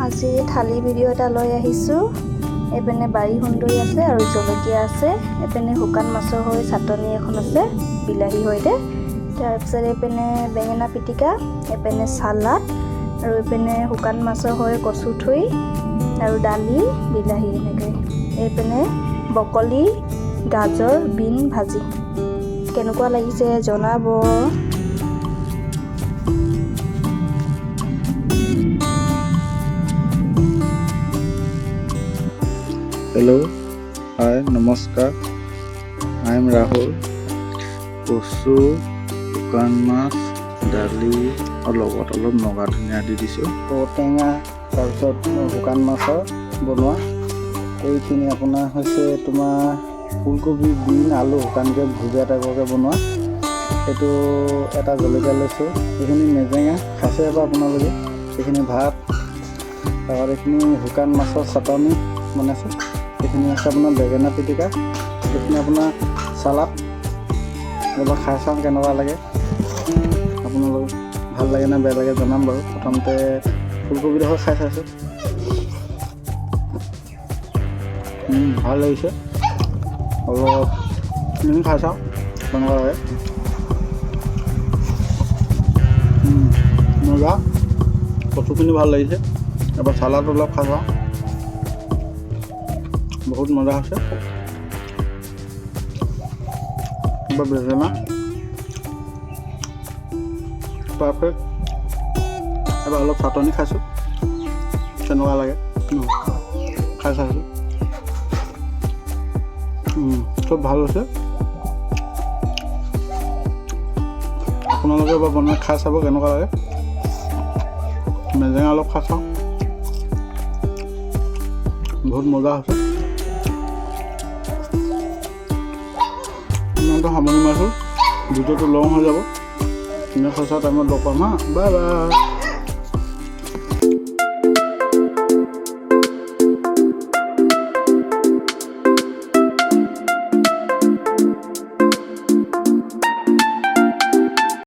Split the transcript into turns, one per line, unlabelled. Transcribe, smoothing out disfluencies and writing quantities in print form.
আজি থালি ভিডিঅ' এটা লৈ আহিছোঁ। এপিনে বাৰী সুন্দৰী আছে আৰু জলকীয়া আছে। এপিনে শুকান মাছৰ হৈ চাটনি এখন আছে বিলাহী সৈতে। তাৰপিছত এপিনে বেঙেনা পিটিকা, এপিনে চালাড আৰু এপিনে শুকান মাছৰ হৈ কচু থুই আৰু দালি বিলাহী এনেকৈ। এইপিনে বকলি, গাজৰ, বিন ভাজি। কেনেকুৱা লাগিছে জনাব।
Hello, hi, নমস্কাৰ। I am Rahul. কচু, শুকান মাছ, দালি আৰু লগত অলপ নগা ধনিয়া দি দিছোঁ। ঔটেঙা, তাৰপিছত শুকান মাছৰ বনোৱা। এইখিনি আপোনাৰ হৈছে তোমাৰ ফুলকবি, বিন, আলু শুকানকৈ ভুজীয়া টাইপৰকৈ বনোৱা। এইটো এটা জলকীয়া লৈছোঁ। এইখিনি মেজেঙা খাইছে এবাৰ আপোনালোকে। এইখিনি ভাত, তাৰপৰা এইখিনি শুকান মাছৰ চাটনি বনাইছোঁ। এইখিনি আছে আপোনাৰ বেঙেনা পিটিকা, এইখিনি আপোনাৰ চালাড। এবাৰ খাই চাওঁ কেনেকুৱা লাগে, আপোনালোক ভাল লাগে নে বেয়া লাগে জনাম বাৰু। প্ৰথমতে ফুলকবিডোখৰ খাই চাইছোঁ, ভাল লাগিছে। অলপ খাই চাওঁ কেনেকুৱা লাগে। মজা, কচুখিনি ভাল লাগিছে। এবাৰ চালাড অলপ খাই চাওঁ, বহুত মজা হৈছে। এবাৰ বেঙেনা পাৰফেক্ট। এবাৰ অলপ চাটনি খাইছোঁ, কেনেকুৱা লাগে খাই চাইছোঁ। চব ভাল হৈছে। আপোনালোকে এবাৰ বনাই খাই চাব কেনেকুৱা লাগে। মেজেঙা অলপ খাই চাওঁ, বহুত মজা হৈছে। ইমানটো সামৰণি মাৰিছোঁ, ভিডিঅ'টো লং হৈ যাব। নেক্সট টাইমত লগ পাম হা, বাই বাই।